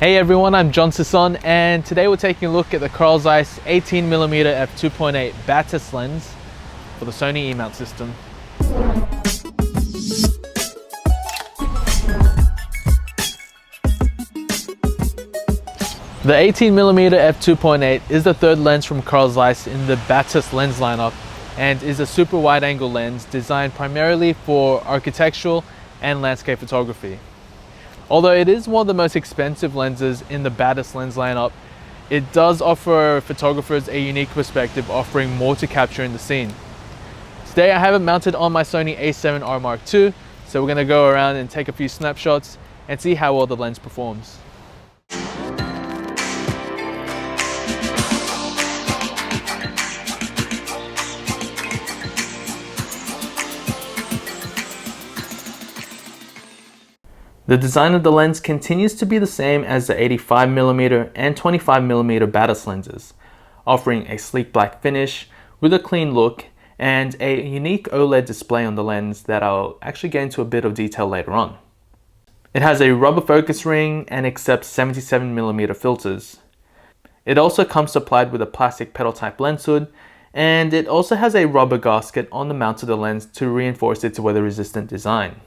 Hey everyone, I'm Sison, and today we're taking a look at the Carl Zeiss 18mm F2.8 Batis lens for the Sony E-mount system. The 18mm F2.8 is the third lens from Carl Zeiss in the Batis lens lineup and is a super wide angle lens designed primarily for architectural and landscape photography. Although it is one of the most expensive lenses in the Batis lens lineup, it does offer photographers a unique perspective, offering more to capture in the scene. Today I have it mounted on my Sony a7R Mark II, so we're going to go around and take a few snapshots and see how well the lens performs. The design of the lens continues to be the same as the 85mm and 25mm Batis lenses, offering a sleek black finish with a clean look and a unique OLED display on the lens that I'll actually get into a bit of detail later on. It has a rubber focus ring and accepts 77mm filters. It also comes supplied with a plastic petal type lens hood, and it also has a rubber gasket on the mount of the lens to reinforce its weather resistant design.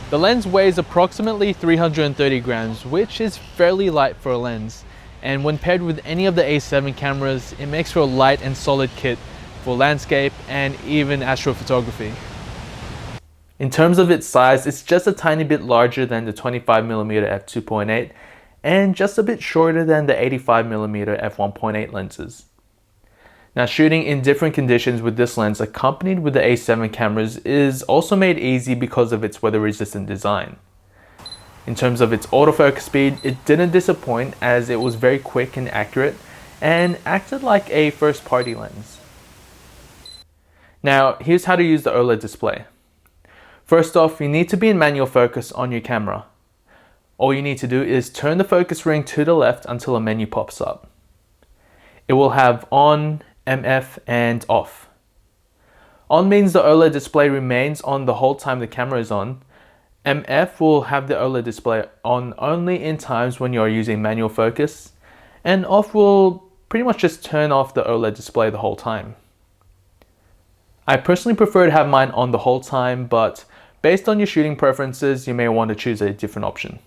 The lens weighs approximately 330 grams, which is fairly light for a lens, and when paired with any of the A7 cameras, it makes for a light and solid kit for landscape and even astrophotography. In terms of its size, it's just a tiny bit larger than the 25mm f2.8 and just a bit shorter than the 85mm f1.8 lenses. Now, shooting in different conditions with this lens accompanied with the A7 cameras is also made easy because of its weather-resistant design. In terms of its autofocus speed, it didn't disappoint as it was very quick and accurate and acted like a first-party lens. Now, here's how to use the OLED display. First off, you need to be in manual focus on your camera. All you need to do is turn the focus ring to the left until a menu pops up. It will have on, MF, and off. On means the OLED display remains on the whole time the camera is on. MF will have the OLED display on only in times when you are using manual focus, and off will pretty much just turn off the OLED display the whole time. I personally prefer to have mine on the whole time, but based on your shooting preferences, you may want to choose a different option.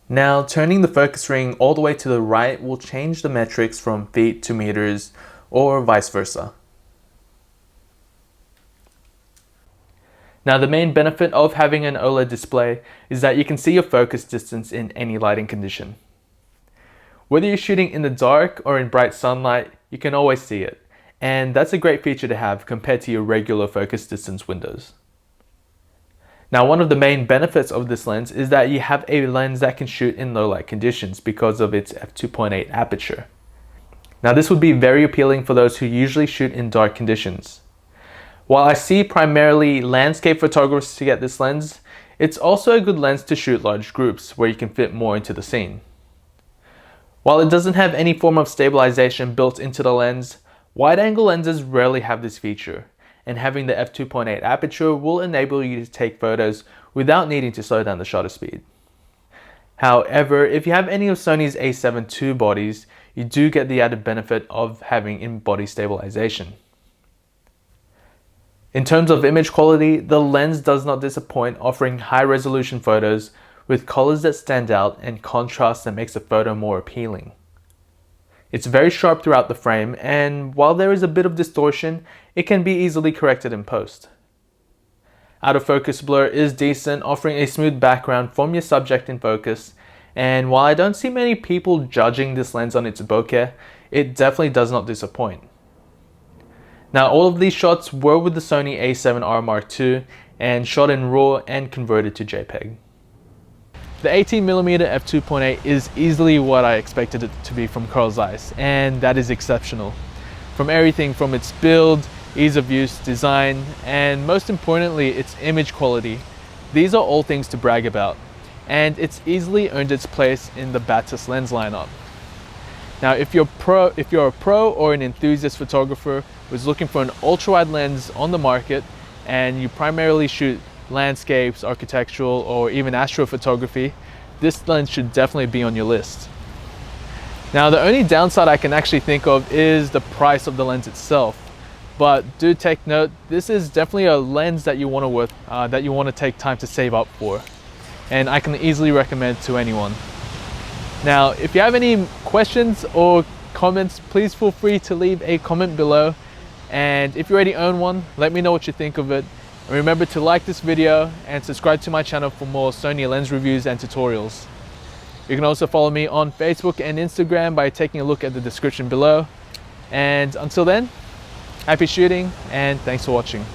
Now, turning the focus ring all the way to the right will change the metrics from feet to meters or vice versa. Now, the main benefit of having an OLED display is that you can see your focus distance in any lighting condition. Whether you're shooting in the dark or in bright sunlight, you can always see it, and that's a great feature to have compared to your regular focus distance windows. Now, one of the main benefits of this lens is that you have a lens that can shoot in low light conditions because of its f2.8 aperture. Now, this would be very appealing for those who usually shoot in dark conditions. While I see primarily landscape photographers to get this lens, it's also a good lens to shoot large groups where you can fit more into the scene. While it doesn't have any form of stabilization built into the lens, wide-angle lenses rarely have this feature, and having the f2.8 aperture will enable you to take photos without needing to slow down the shutter speed. However, if you have any of Sony's a7 II bodies, you do get the added benefit of having in-body stabilization. In terms of image quality, the lens does not disappoint, offering high-resolution photos with colors that stand out and contrast that makes the photo more appealing. It's very sharp throughout the frame, and while there is a bit of distortion, it can be easily corrected in post. Out of focus blur is decent, offering a smooth background from your subject in focus, and while I don't see many people judging this lens on its bokeh, it definitely does not disappoint. Now, all of these shots were with the Sony a7R Mark II and shot in RAW and converted to JPEG. The 18mm f2.8 is easily what I expected it to be from Carl Zeiss, and that is exceptional. From everything from its build, ease of use, design, and most importantly, its image quality. These are all things to brag about, and it's easily earned its place in the Batis lens lineup. Now, if you're a pro or an enthusiast photographer who's looking for an ultra-wide lens on the market, and you primarily shoot landscapes, architectural, or even astrophotography, this lens should definitely be on your list. Now, the only downside I can actually think of is the price of the lens itself. But do take note, this is definitely a lens that you want to take time to save up for, and I can easily recommend to anyone. Now, if you have any questions or comments, please feel free to leave a comment below. And if you already own one, let me know what you think of it. And remember to like this video and subscribe to my channel for more Sony lens reviews and tutorials. You can also follow me on Facebook and Instagram by taking a look at the description below. And until then, happy shooting and thanks for watching.